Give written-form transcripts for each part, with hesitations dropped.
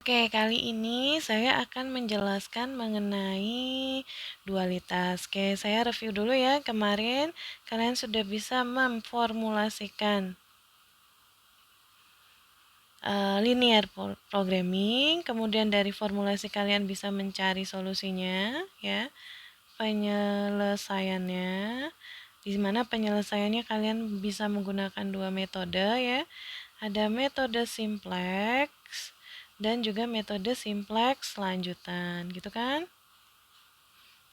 Oke, kali ini saya akan menjelaskan mengenai dualitas. Oke, saya review dulu ya. Kemarin kalian sudah bisa memformulasikan linear programming, kemudian dari formulasi kalian bisa mencari solusinya, ya, penyelesaiannya, di mana penyelesaiannya kalian bisa menggunakan dua metode ya. Ada metode simplex dan juga metode simplex lanjutan, gitu kan?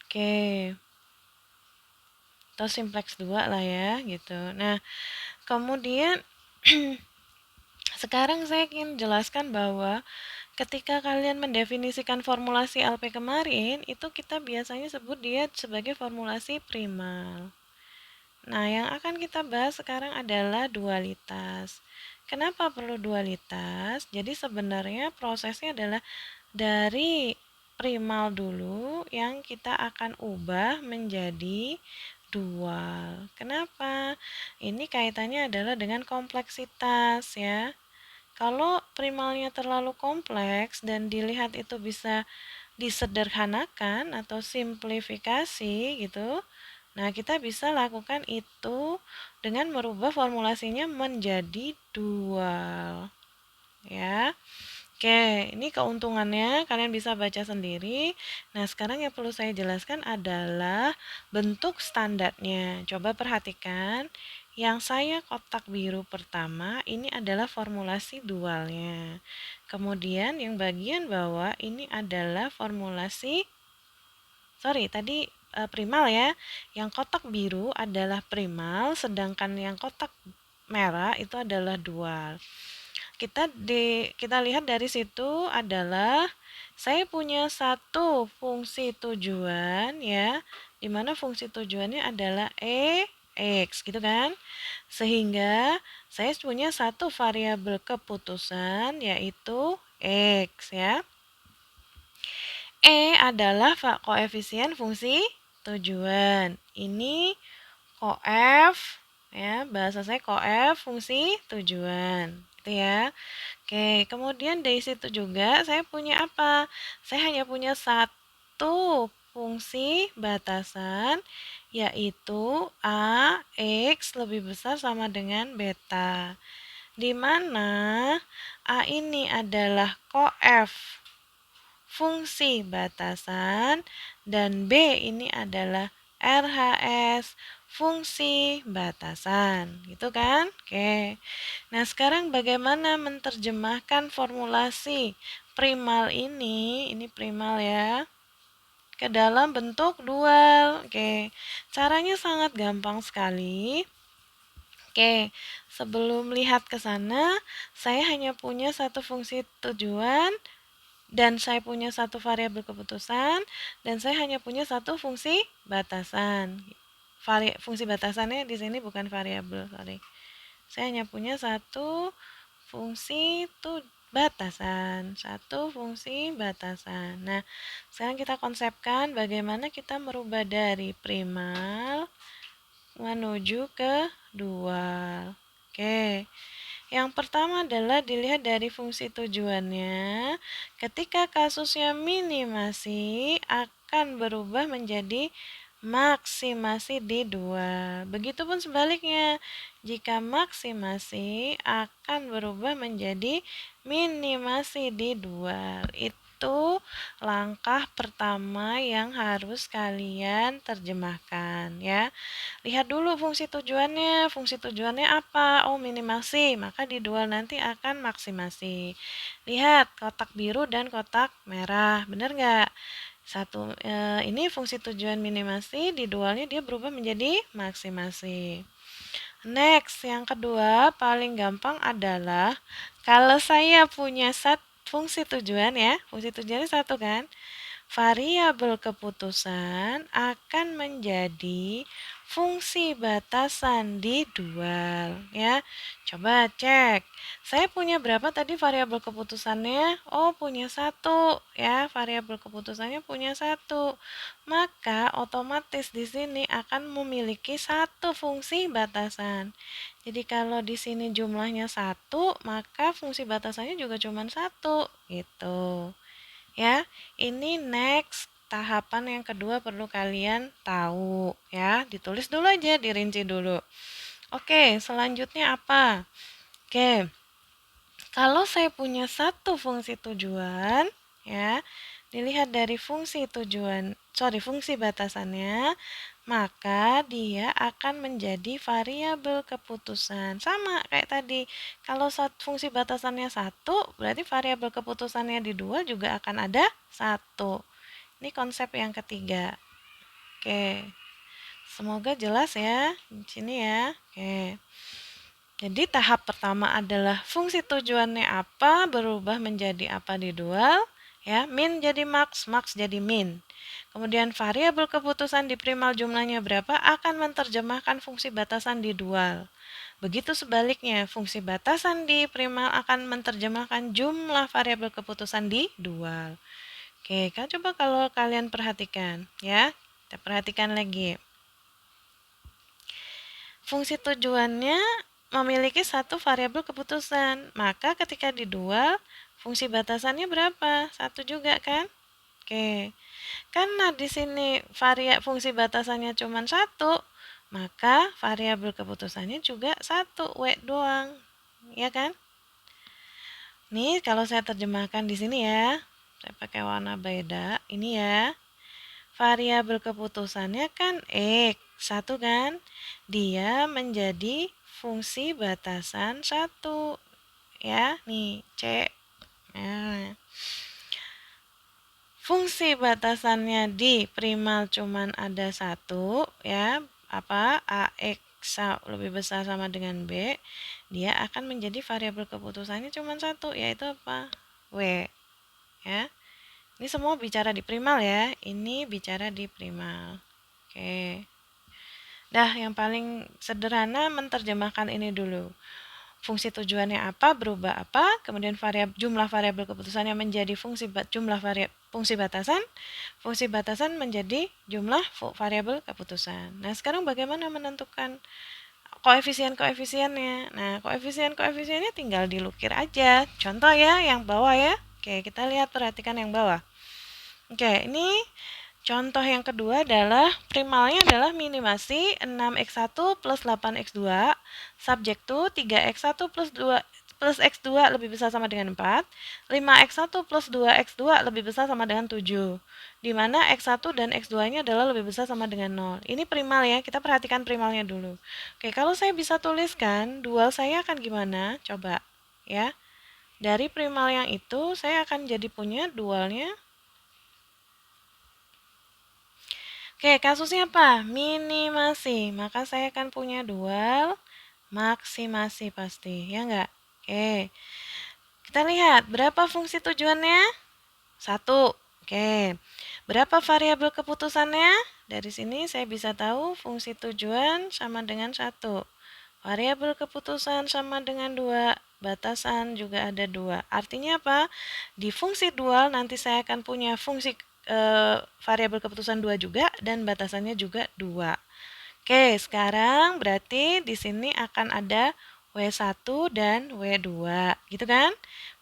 Oke, atau simplex 2 lah ya, gitu. Nah, kemudian sekarang saya ingin jelaskan bahwa ketika kalian mendefinisikan formulasi LP kemarin, itu kita biasanya sebut dia sebagai formulasi primal. Nah, yang akan kita bahas sekarang adalah dualitas. Kenapa perlu dualitas? Jadi sebenarnya prosesnya adalah dari primal dulu yang kita akan ubah menjadi dual. Kenapa? Ini kaitannya adalah dengan kompleksitas ya. Kalau primalnya terlalu kompleks dan dilihat itu bisa disederhanakan atau simplifikasi gitu, nah, kita bisa lakukan itu dengan merubah formulasinya menjadi dual. Ya. Oke, ini keuntungannya kalian bisa baca sendiri. Nah, sekarang yang perlu saya jelaskan adalah bentuk standarnya. Coba perhatikan, yang saya kotak biru pertama ini adalah formulasi dualnya. Kemudian yang bagian bawah ini adalah formulasi tadi primal ya. Yang kotak biru adalah primal, sedangkan yang kotak merah itu adalah dual. Kita lihat dari situ adalah saya punya satu fungsi tujuan ya, di mana fungsi tujuannya adalah x gitu kan. Sehingga saya punya satu variabel keputusan yaitu x ya. Adalah koefisien fungsi tujuan. Ini koef ya, bahasa saya koef fungsi tujuan. Gitu ya. Oke, kemudian dari situ juga saya punya apa? Saya hanya punya satu fungsi batasan yaitu a x lebih besar sama dengan beta. Di mana a ini adalah koef fungsi batasan dan B ini adalah RHS fungsi batasan, gitu kan? Oke. Nah, sekarang bagaimana menerjemahkan formulasi primal ini primal ya, ke dalam bentuk dual? Oke. Caranya sangat gampang sekali. Oke, sebelum lihat ke sana, saya hanya punya satu fungsi tujuan dan saya punya satu variabel keputusan dan saya hanya punya satu fungsi batasan. Fungsi batasannya di sini bukan variabel, sorry. Saya hanya punya satu fungsi batasan, satu fungsi batasan. Nah, sekarang kita konsepkan bagaimana kita merubah dari primal menuju ke dual. Oke. Yang pertama adalah dilihat dari fungsi tujuannya. Ketika kasusnya minimasi akan berubah menjadi maksimasi di dual. Begitupun sebaliknya, jika maksimasi akan berubah menjadi minimasi di dual. Itu langkah pertama yang harus kalian terjemahkan ya. Lihat dulu fungsi tujuannya. Fungsi tujuannya apa? Oh, minimasi. Maka di dual nanti akan maksimasi. Lihat kotak biru dan kotak merah. Benar nggak? Ini fungsi tujuan minimasi, di dualnya dia berubah menjadi maksimasi. Next, yang kedua paling gampang adalah kalau saya punya fungsi tujuan ya, fungsi tujuannya satu kan, variabel keputusan akan menjadi fungsi batasan di dual ya. Coba cek. Saya punya berapa tadi variabel keputusannya? Oh, punya satu ya. Variabel keputusannya punya satu. Maka otomatis di sini akan memiliki satu fungsi batasan. Jadi kalau di sini jumlahnya satu, maka fungsi batasannya juga cuma satu gitu. Ya, ini next tahapan yang kedua perlu kalian tahu ya. Ditulis dulu aja, dirinci dulu. Oke, selanjutnya apa? Oke, kalau saya punya satu fungsi tujuan, ya, dilihat dari fungsi tujuan, fungsi batasannya, maka dia akan menjadi variabel keputusan. Sama kayak tadi, kalau fungsi batasannya satu, berarti variabel keputusannya di dua juga akan ada satu. Ini konsep yang ketiga. Oke, semoga jelas ya di sini ya. Oke. Jadi tahap pertama adalah fungsi tujuannya apa berubah menjadi apa di dual, ya, min jadi max, max jadi min. Kemudian variabel keputusan di primal jumlahnya berapa akan menerjemahkan fungsi batasan di dual. Begitu sebaliknya, fungsi batasan di primal akan menerjemahkan jumlah variabel keputusan di dual. Oke, kan coba kalau kalian perhatikan, ya. Kita perhatikan lagi. Fungsi tujuannya memiliki satu variabel keputusan. Maka ketika didual, fungsi batasannya berapa? Satu juga kan? Oke. Karena di sini fungsi batasannya cuma satu, maka variabel keputusannya juga satu, W doang. Ya kan? Nih, kalau saya terjemahkan di sini ya. Saya pakai warna beda. Ini ya. Variabel keputusannya kan X, satu kan? Dia menjadi fungsi batasan satu. Ya, nih C. Nah, fungsi batasannya di primal cuman ada satu, ya. Apa? AX lebih besar sama dengan B. Dia akan menjadi variabel keputusannya cuma satu, yaitu apa? W. Ya. Ini semua bicara di primal ya. Ini bicara di primal. Oke. Dah, yang paling sederhana menerjemahkan ini dulu. Fungsi tujuannya apa, berubah apa, kemudian jumlah variabel keputusannya menjadi fungsi batasan, fungsi batasan menjadi jumlah variabel keputusan. Nah, sekarang bagaimana menentukan koefisien-koefisiennya? Nah, koefisien-koefisiennya tinggal dilukir aja. Contoh ya, yang bawah ya. Oke, kita lihat, perhatikan yang bawah. Oke, ini contoh yang kedua adalah primalnya adalah minimasi 6x1 plus 8x2, subjektu 3x1 plus 2 plus x2 lebih besar sama dengan 4, 5x1 plus 2x2 lebih besar sama dengan 7, di mana x1 dan x2-nya adalah lebih besar sama dengan 0. Ini primal ya, kita perhatikan primalnya dulu. Oke, kalau saya bisa tuliskan, dual saya akan gimana? Coba ya. Dari primal yang itu, saya akan jadi punya dualnya. Oke, kasusnya apa? Minimasi. Maka saya akan punya dual maksimasi pasti, ya enggak? Oke. Kita lihat, berapa fungsi tujuannya? Satu. Oke. Berapa variabel keputusannya? Dari sini saya bisa tahu fungsi tujuan sama dengan 1. Variabel keputusan sama dengan 2. Batasan juga ada 2. Artinya apa? Di fungsi dual nanti saya akan punya fungsi variabel keputusan 2 juga dan batasannya juga 2. Oke, sekarang berarti di sini akan ada W1 dan W2, gitu kan?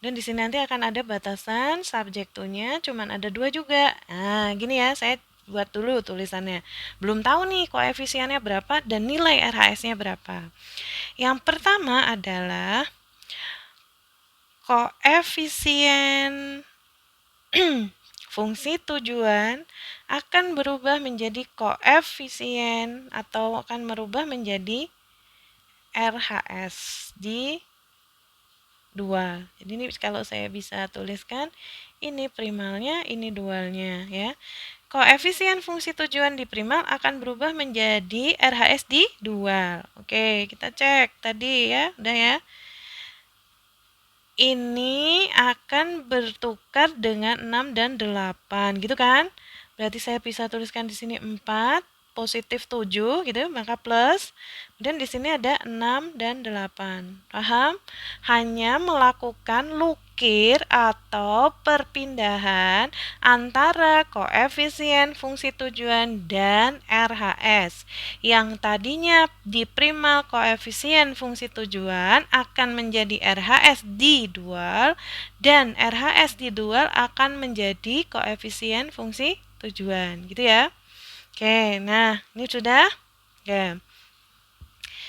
Dan di sini nanti akan ada batasan subjektunya cuman ada 2 juga. Nah, gini ya, saya buat dulu tulisannya. Belum tahu nih koefisiennya berapa dan nilai RHS-nya berapa. Yang pertama adalah koefisien fungsi tujuan akan berubah menjadi koefisien atau akan merubah menjadi RHS di dual. Jadi ini kalau saya bisa tuliskan, ini primalnya, ini dualnya ya. Koefisien fungsi tujuan di primal akan berubah menjadi RHS di dual. Oke, kita cek tadi ya, udah ya. Ini akan bertukar dengan 6 dan 8, gitu kan? Berarti saya bisa tuliskan di sini 4 positif 7 gitu, maka plus. Kemudian di sini ada 6 dan 8. Paham? Hanya melakukan lukir atau perpindahan antara koefisien fungsi tujuan dan RHS. Yang tadinya di primal koefisien fungsi tujuan akan menjadi RHS di dual, dan RHS di dual akan menjadi koefisien fungsi tujuan, gitu ya. Oke, nah ini sudah. Oke.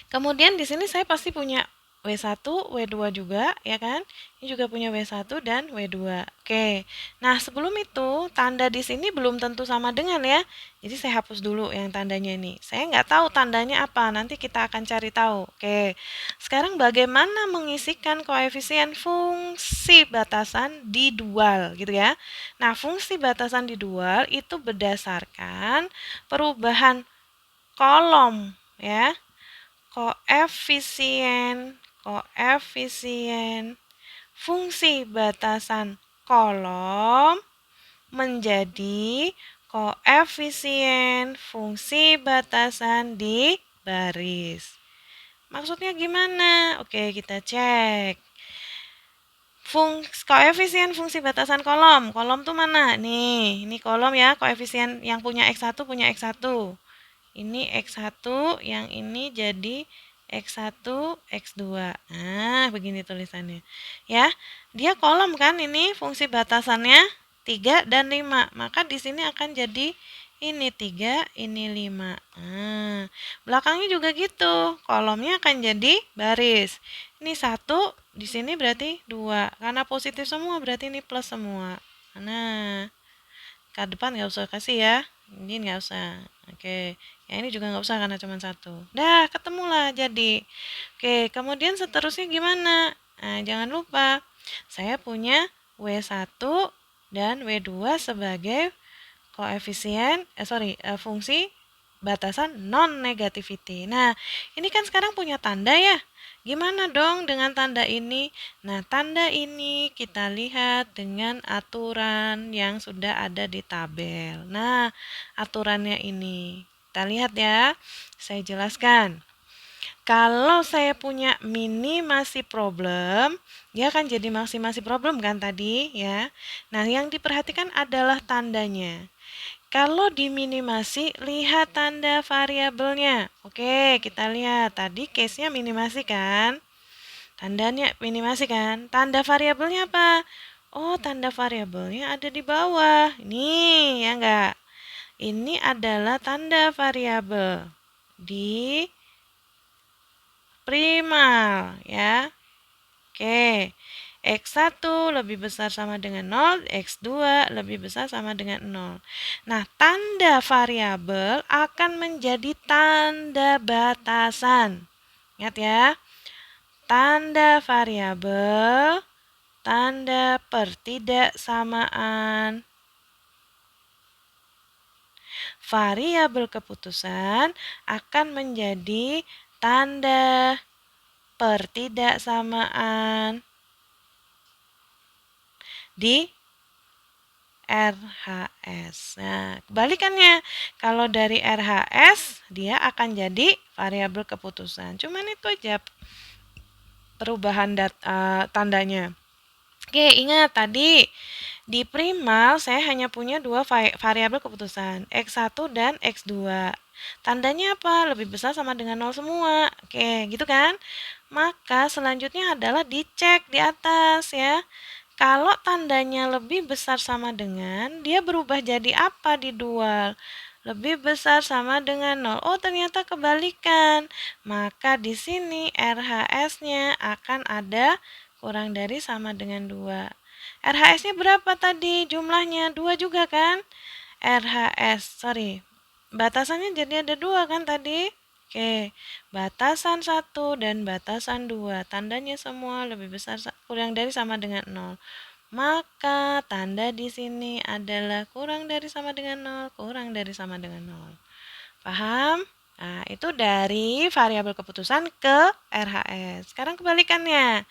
Kemudian di sini saya pasti punya W1, W2 juga, ya kan? Ini juga punya W1 dan W2. Oke. Nah, sebelum itu, tanda di sini belum tentu sama dengan ya. Jadi saya hapus dulu yang tandanya ini. Saya nggak tahu tandanya apa, nanti kita akan cari tahu. Oke. Sekarang bagaimana mengisikan koefisien fungsi batasan di dual, gitu ya. Nah, fungsi batasan di dual itu berdasarkan perubahan kolom, ya. Koefisien fungsi batasan kolom menjadi koefisien fungsi batasan di baris. Maksudnya gimana? Oke, kita cek. Koefisien fungsi batasan kolom. Kolom tuh mana? Nih, ini kolom ya, koefisien yang punya X1 punya X1. Ini X1, yang ini jadi X1, X2. Nah, begini tulisannya. Ya, dia kolom kan ini fungsi batasannya 3 dan 5. Maka di sini akan jadi ini 3, ini 5. Nah, belakangnya juga gitu. Kolomnya akan jadi baris. Ini 1, di sini berarti 2. Karena positif semua berarti ini plus semua. Nah, ke depan nggak usah kasih ya. Ini nggak usah. Oke. Ya ini juga nggak usah karena cuma 1. Dah, ketemulah jadi. Oke, kemudian seterusnya gimana? Nah, jangan lupa. Saya punya W1 dan W2 sebagai fungsi batasan non-negativity. Nah, ini kan sekarang punya tanda ya. Gimana dong dengan tanda ini? Nah, tanda ini kita lihat dengan aturan yang sudah ada di tabel. Nah, aturannya ini. Kita lihat ya. Saya jelaskan. Kalau saya punya minimasi problem, dia akan jadi maksimasi problem kan tadi ya. Nah, yang diperhatikan adalah tandanya. Kalau diminimasi, lihat tanda variabelnya. Oke, kita lihat. Tadi case-nya minimasi kan? Tandanya minimasi kan? Tanda variabelnya apa? Oh, tanda variabelnya ada di bawah. Ini ya enggak? Ini adalah tanda variabel di primal ya. Oke. X1 lebih besar sama dengan 0, X2 lebih besar sama dengan 0. Nah, tanda variabel akan menjadi tanda batasan. Ingat ya, tanda variabel, tanda pertidaksamaan. Variabel keputusan akan menjadi tanda pertidaksamaan di RHS. Nah, kebalikannya, kalau dari RHS dia akan jadi variabel keputusan. Cuman itu aja perubahan tandanya. Oke, ingat tadi di primal saya hanya punya dua variabel keputusan, X1 dan X2. Tandanya apa? Lebih besar sama dengan 0 semua. Oke, gitu kan? Maka selanjutnya adalah dicek di atas ya. Kalau tandanya lebih besar sama dengan, dia berubah jadi apa di dual? Lebih besar sama dengan 0. Oh, ternyata kebalikan. Maka di sini RHS-nya akan ada kurang dari sama dengan 2. RHS-nya berapa tadi? Jumlahnya 2 juga kan? Batasannya jadi ada 2 kan tadi? Oke, batasan 1 dan batasan 2. Tandanya semua lebih besar kurang dari sama dengan 0. Maka tanda di sini adalah kurang dari sama dengan 0, kurang dari sama dengan 0. Paham? Nah, itu dari variabel keputusan ke RHS. Sekarang kebalikannya.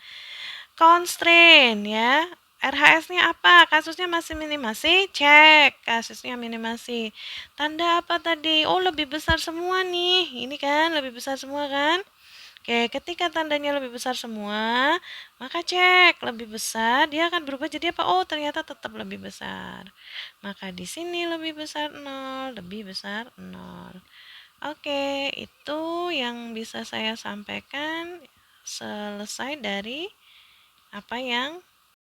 Constraint ya. RHS-nya apa? Kasusnya masih minimasi? Cek. Kasusnya minimasi. Tanda apa tadi? Oh, lebih besar semua nih. Ini kan lebih besar semua kan? Oke, ketika tandanya lebih besar semua, maka cek lebih besar, dia akan berubah jadi apa? Oh, ternyata tetap lebih besar. Maka di sini lebih besar 0, lebih besar 0. Oke, itu yang bisa saya sampaikan selesai dari apa yang